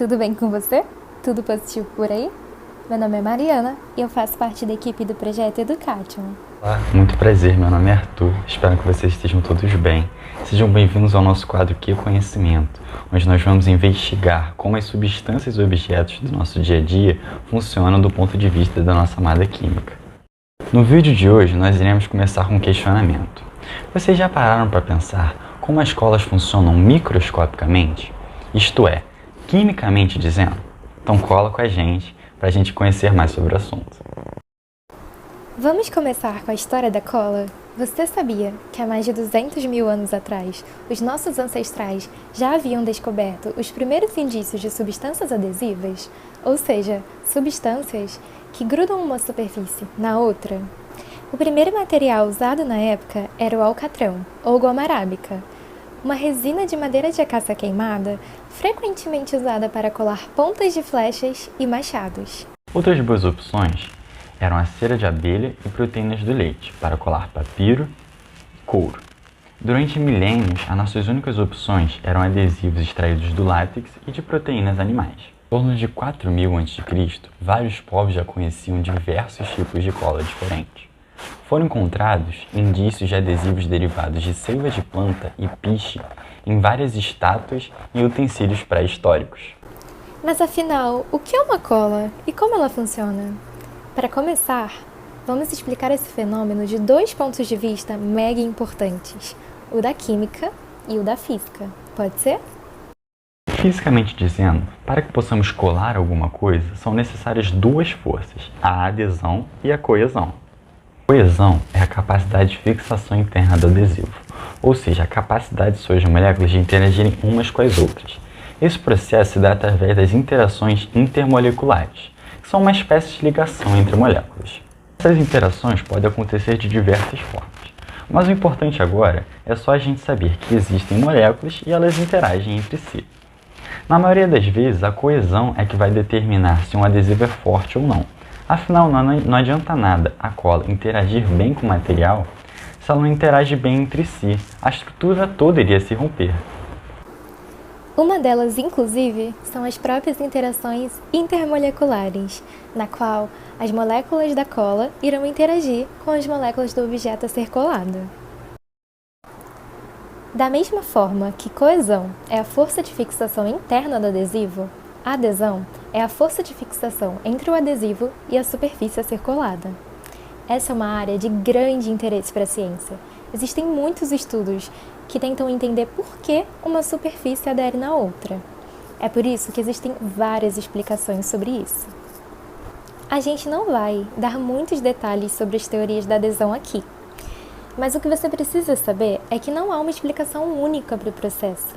tudo bem com você? Tudo positivo por aí? Meu nome é Mariana e eu faço parte da equipe do projeto Education. Olá, muito prazer, meu nome é Arthur, espero que vocês estejam todos bem. Sejam bem-vindos ao nosso quadro Que Conhecimento, onde nós vamos investigar como as substâncias e objetos do nosso dia a dia funcionam do ponto de vista da nossa amada química. No vídeo de hoje, nós iremos começar com um questionamento. Vocês já pararam para pensar como as escolas funcionam microscopicamente? Isto é, quimicamente dizendo? Então cola com a gente para a gente conhecer mais sobre o assunto. Vamos começar com a história da cola? Você sabia que há mais de 200 mil anos atrás, os nossos ancestrais já haviam descoberto os primeiros indícios de substâncias adesivas? Ou seja, substâncias que grudam uma superfície na outra? O primeiro material usado na época era o alcatrão, ou goma arábica, uma resina de madeira de acácia queimada, frequentemente usada para colar pontas de flechas e machados. Outras boas opções eram a cera de abelha e proteínas do leite, para colar papiro e couro. Durante milênios, as nossas únicas opções eram adesivos extraídos do látex e de proteínas animais. Em torno de 4000 a.C., vários povos já conheciam diversos tipos de cola diferentes. Foram encontrados indícios de adesivos derivados de seiva de planta e piche em várias estátuas e utensílios pré-históricos. Mas afinal, o que é uma cola e como ela funciona? Para começar, vamos explicar esse fenômeno de dois pontos de vista mega importantes, o da química e o da física. Pode ser? Fisicamente dizendo, para que possamos colar alguma coisa, são necessárias duas forças, a adesão e a coesão. Coesão é a capacidade de fixação interna do adesivo, ou seja, a capacidade de suas moléculas de interagirem umas com as outras. Esse processo se dá através das interações intermoleculares, que são uma espécie de ligação entre moléculas. Essas interações podem acontecer de diversas formas, mas o importante agora é só a gente saber que existem moléculas e elas interagem entre si. Na maioria das vezes, a coesão é que vai determinar se um adesivo é forte ou não. Afinal, não adianta nada a cola interagir bem com o material se ela não interage bem entre si. A estrutura toda iria se romper. Uma delas, inclusive, são as próprias interações intermoleculares, na qual as moléculas da cola irão interagir com as moléculas do objeto a ser colado. Da mesma forma que coesão é a força de fixação interna do adesivo, a adesão é a força de fixação entre o adesivo e a superfície a ser colada. Essa é uma área de grande interesse para a ciência. Existem muitos estudos que tentam entender por que uma superfície adere na outra. É por isso que existem várias explicações sobre isso. A gente não vai dar muitos detalhes sobre as teorias da adesão aqui, mas o que você precisa saber é que não há uma explicação única para o processo.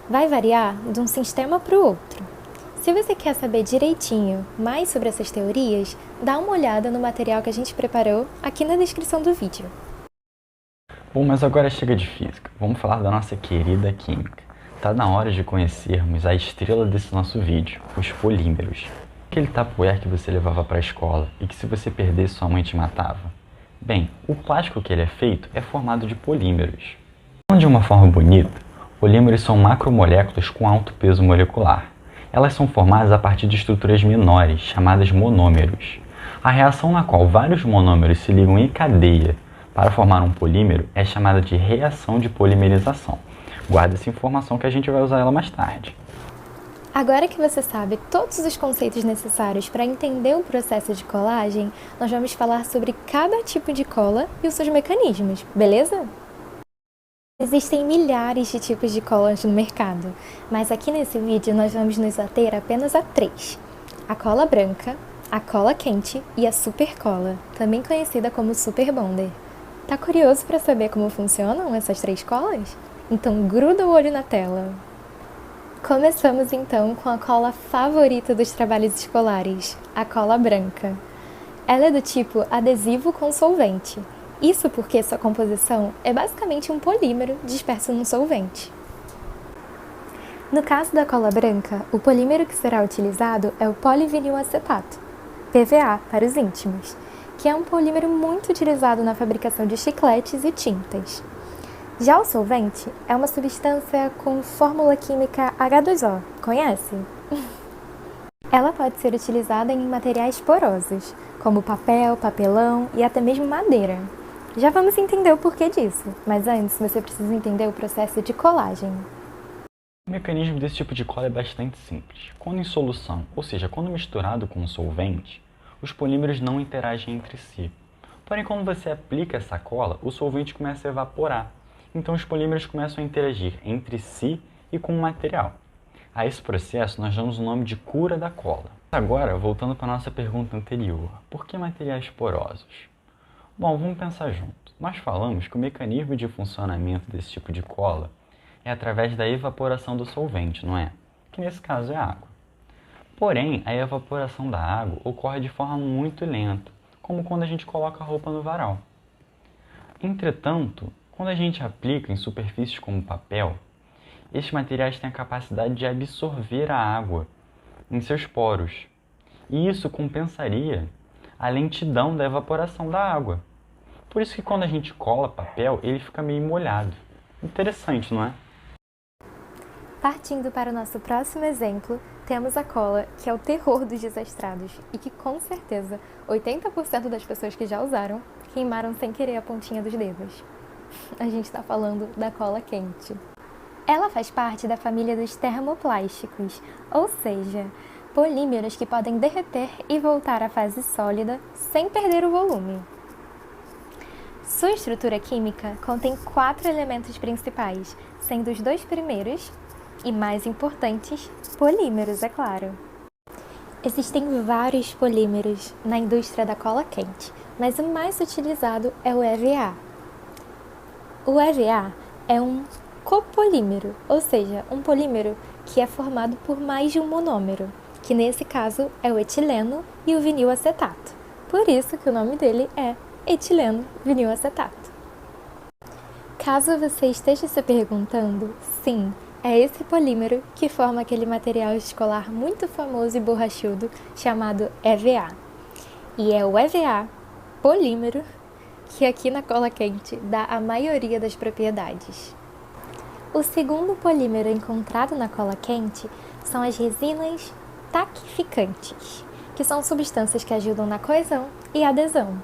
Vai variar de um sistema para o outro. Se você quer saber direitinho mais sobre essas teorias, dá uma olhada no material que a gente preparou aqui na descrição do vídeo. Bom, mas agora chega de física. Vamos falar da nossa querida química. Tá na hora de conhecermos a estrela desse nosso vídeo, os polímeros. Aquele tapoer que você levava para a escola e que se você perdesse sua mãe te matava. Bem, o plástico que ele é feito é formado de polímeros. Falando de uma forma bonita, polímeros são macromoléculas com alto peso molecular. Elas são formadas a partir de estruturas menores, chamadas monômeros. A reação na qual vários monômeros se ligam em cadeia para formar um polímero é chamada de reação de polimerização. Guarda essa informação que a gente vai usar ela mais tarde. Agora que você sabe todos os conceitos necessários para entender o processo de colagem, nós vamos falar sobre cada tipo de cola e os seus mecanismos, beleza? Existem milhares de tipos de colas no mercado, mas aqui nesse vídeo nós vamos nos ater apenas a 3. A cola branca, a cola quente e a super cola, também conhecida como super bonder. Tá curioso para saber como funcionam essas 3 colas? Então gruda o olho na tela. Começamos então com a cola favorita dos trabalhos escolares, a cola branca. Ela é do tipo adesivo com solvente. Isso porque sua composição é basicamente um polímero disperso num solvente. No caso da cola branca, o polímero que será utilizado é o polivinilacetato, PVA para os íntimos, que é um polímero muito utilizado na fabricação de chicletes e tintas. Já o solvente é uma substância com fórmula química H2O, conhece? Ela pode ser utilizada em materiais porosos, como papel, papelão e até mesmo madeira. Já vamos entender o porquê disso, mas antes você precisa entender o processo de colagem. O mecanismo desse tipo de cola é bastante simples. Quando em solução, ou seja, quando misturado com um solvente, os polímeros não interagem entre si. Porém, quando você aplica essa cola, o solvente começa a evaporar. Então os polímeros começam a interagir entre si e com o material. A esse processo nós damos o nome de cura da cola. Agora, voltando para a nossa pergunta anterior, por que materiais porosos? Bom, vamos pensar junto. Nós falamos que o mecanismo de funcionamento desse tipo de cola é através da evaporação do solvente, não é? Que nesse caso é a água. Porém, a evaporação da água ocorre de forma muito lenta, como quando a gente coloca a roupa no varal. Entretanto, quando a gente aplica em superfícies como papel, estes materiais têm a capacidade de absorver a água em seus poros. E isso compensaria a lentidão da evaporação da água. Por isso que quando a gente cola papel, ele fica meio molhado. Interessante, não é? Partindo para o nosso próximo exemplo, temos a cola, que é o terror dos desastrados e que com certeza 80% das pessoas que já usaram queimaram sem querer a pontinha dos dedos. A gente está falando da cola quente. Ela faz parte da família dos termoplásticos, ou seja, polímeros que podem derreter e voltar à fase sólida sem perder o volume. Sua estrutura química contém 4 elementos principais, sendo os 2 primeiros, e mais importantes, polímeros, é claro. Existem vários polímeros na indústria da cola quente, mas o mais utilizado é o EVA. O EVA é um copolímero, ou seja, um polímero que é formado por mais de um monômero, que nesse caso é o etileno e o vinil acetato. Por isso que o nome dele é etileno vinil acetato. Caso você esteja se perguntando, sim, é esse polímero que forma aquele material escolar muito famoso e borrachudo chamado EVA. E é o EVA polímero que aqui na cola quente dá a maioria das propriedades. O segundo polímero encontrado na cola quente são as resinas taquificantes, que são substâncias que ajudam na coesão e adesão.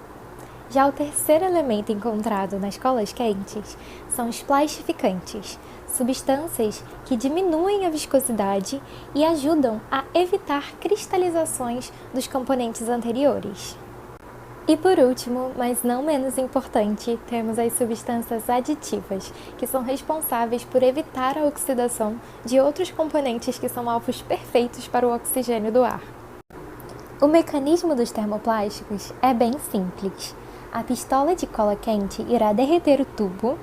Já o terceiro elemento encontrado nas colas quentes são os plastificantes, substâncias que diminuem a viscosidade e ajudam a evitar cristalizações dos componentes anteriores. E por último, mas não menos importante, temos as substâncias aditivas, que são responsáveis por evitar a oxidação de outros componentes que são alvos perfeitos para o oxigênio do ar. O mecanismo dos termoplásticos é bem simples. A pistola de cola quente irá derreter o tubo,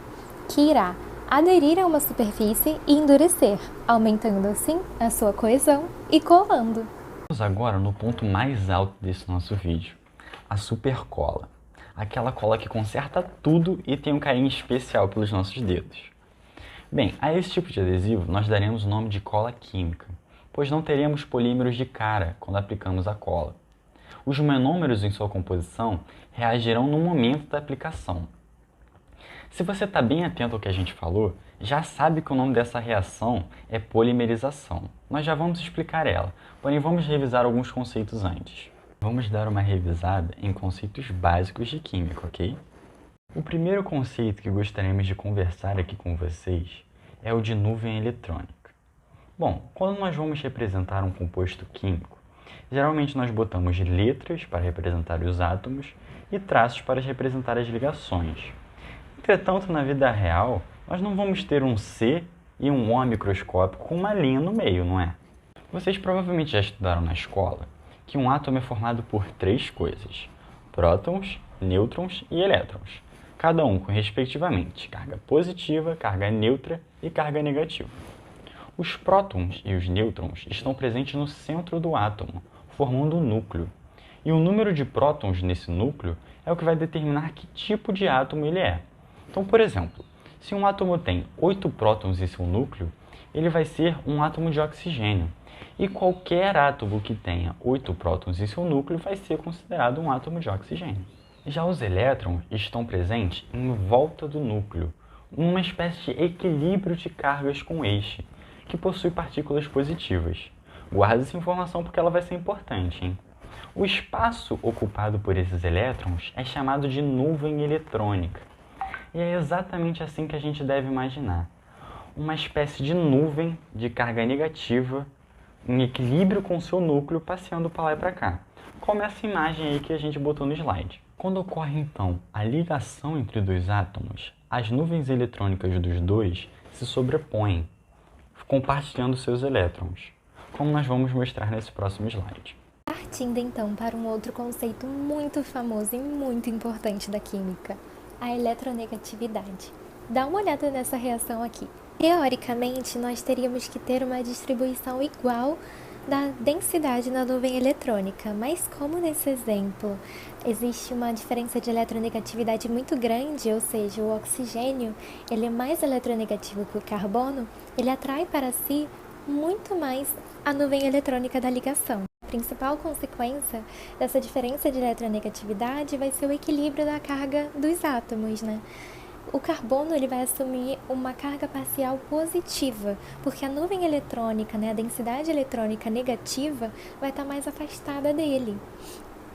que irá aderir a uma superfície e endurecer, aumentando assim a sua coesão e colando. Vamos agora no ponto mais alto desse nosso vídeo. A super cola, aquela cola que conserta tudo e tem um carinho especial pelos nossos dedos. Bem, a esse tipo de adesivo nós daremos o nome de cola química, pois não teremos polímeros de cara quando aplicamos a cola. Os monômeros em sua composição reagirão no momento da aplicação. Se você está bem atento ao que a gente falou, já sabe que o nome dessa reação é polimerização. Nós já vamos explicar ela, porém vamos revisar alguns conceitos antes. Vamos dar uma revisada em conceitos básicos de química, ok? O primeiro conceito que gostaríamos de conversar aqui com vocês é o de nuvem eletrônica. Bom, quando nós vamos representar um composto químico, geralmente nós botamos letras para representar os átomos e traços para representar as ligações. Entretanto, na vida real, nós não vamos ter um C e um O microscópico com uma linha no meio, não é? Vocês provavelmente já estudaram na escola que um átomo é formado por 3 coisas: prótons, nêutrons e elétrons, cada um com, respectivamente, carga positiva, carga neutra e carga negativa. Os prótons e os nêutrons estão presentes no centro do átomo, formando o núcleo. E o número de prótons nesse núcleo é o que vai determinar que tipo de átomo ele é. Então, por exemplo, se um átomo tem 8 prótons em seu núcleo, ele vai ser um átomo de oxigênio. E qualquer átomo que tenha 8 prótons em seu núcleo vai ser considerado um átomo de oxigênio. Já os elétrons estão presentes em volta do núcleo, numa espécie de equilíbrio de cargas com eixo, que possui partículas positivas. Guarda essa informação porque ela vai ser importante, hein? O espaço ocupado por esses elétrons é chamado de nuvem eletrônica. E é exatamente assim que a gente deve imaginar. Uma espécie de nuvem de carga negativa em equilíbrio com seu núcleo passeando para lá e para cá. Como essa imagem aí que a gente botou no slide. Quando ocorre então a ligação entre dois átomos, as nuvens eletrônicas dos dois se sobrepõem, compartilhando seus elétrons, como nós vamos mostrar nesse próximo slide. Partindo então para um outro conceito muito famoso e muito importante da química, a eletronegatividade. Dá uma olhada nessa reação aqui. Teoricamente, nós teríamos que ter uma distribuição igual da densidade na nuvem eletrônica, mas como nesse exemplo existe uma diferença de eletronegatividade muito grande, ou seja, o oxigênio ele é mais eletronegativo que o carbono, ele atrai para si muito mais a nuvem eletrônica da ligação. A principal consequência dessa diferença de eletronegatividade vai ser o equilíbrio da carga dos átomos, né? O carbono ele vai assumir uma carga parcial positiva, porque a nuvem eletrônica, né, a densidade eletrônica negativa, vai estar mais afastada dele.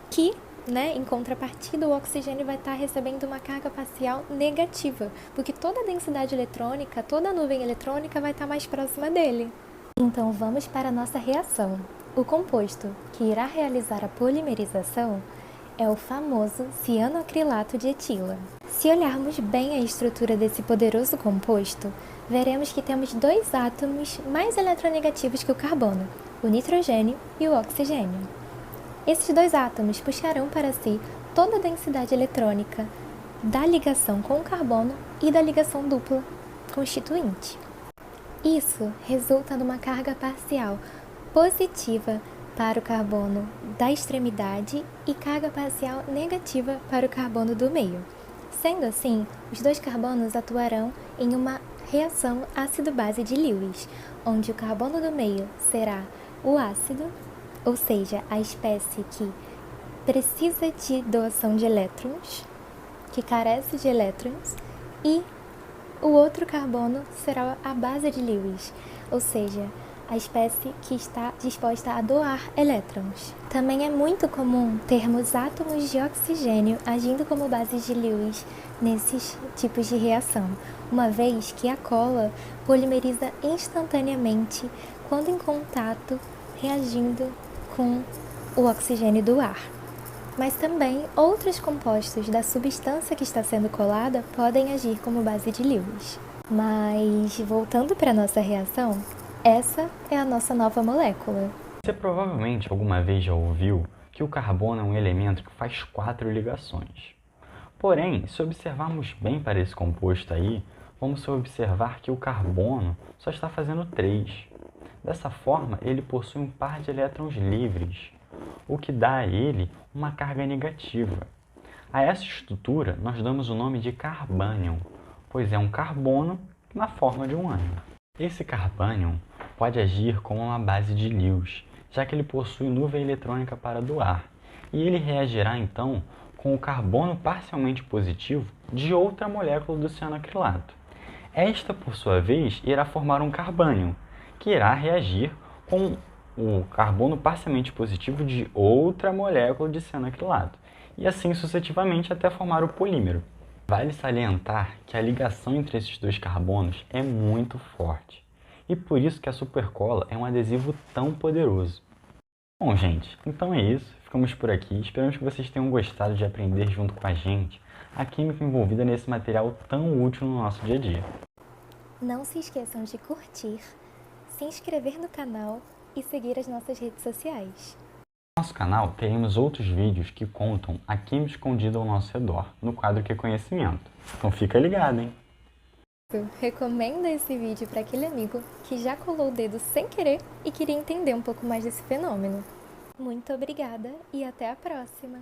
Que, né, em contrapartida, o oxigênio vai estar recebendo uma carga parcial negativa, porque toda a densidade eletrônica, toda a nuvem eletrônica vai estar mais próxima dele. Então vamos para a nossa reação. O composto que irá realizar a polimerização é o famoso cianoacrilato de etila. Se olharmos bem a estrutura desse poderoso composto, veremos que temos dois átomos mais eletronegativos que o carbono, o nitrogênio e o oxigênio. Esses dois átomos puxarão para si toda a densidade eletrônica da ligação com o carbono e da ligação dupla constituinte. Isso resulta numa carga parcial positiva para o carbono da extremidade e carga parcial negativa para o carbono do meio. Sendo assim, os dois carbonos atuarão em uma reação ácido-base de Lewis, onde o carbono do meio será o ácido, ou seja, a espécie que precisa de doação de elétrons, que carece de elétrons, e o outro carbono será a base de Lewis, ou seja, a espécie que está disposta a doar elétrons. Também é muito comum termos átomos de oxigênio agindo como bases de Lewis nesses tipos de reação, uma vez que a cola polimeriza instantaneamente quando em contato, reagindo com o oxigênio do ar. Mas também outros compostos da substância que está sendo colada podem agir como base de Lewis. Mas voltando para a nossa reação, essa é a nossa nova molécula. Você provavelmente alguma vez já ouviu que o carbono é um elemento que faz 4 ligações. Porém, se observarmos bem para esse composto aí, vamos observar que o carbono só está fazendo 3. Dessa forma, ele possui um par de elétrons livres, o que dá a ele uma carga negativa. A essa estrutura nós damos o nome de carbânion, pois é um carbono na forma de um ânion. Esse carbânion pode agir como uma base de Lewis, já que ele possui nuvem eletrônica para doar, e ele reagirá então com o carbono parcialmente positivo de outra molécula do cianoacrilato. Esta, por sua vez, irá formar um carbânion, que irá reagir com o carbono parcialmente positivo de outra molécula de cianoacrilato, e assim sucessivamente até formar o polímero. Vale salientar que a ligação entre esses dois carbonos é muito forte, e por isso que a supercola é um adesivo tão poderoso. Bom, gente, então é isso. Ficamos por aqui. Esperamos que vocês tenham gostado de aprender junto com a gente a química envolvida nesse material tão útil no nosso dia a dia. Não se esqueçam de curtir, se inscrever no canal e seguir as nossas redes sociais. No nosso canal teremos outros vídeos que contam a química escondida ao nosso redor, no quadro Que é Conhecimento. Então fica ligado, hein? Recomenda esse vídeo para aquele amigo que já colou o dedo sem querer e queria entender um pouco mais desse fenômeno. Muito obrigada e até a próxima!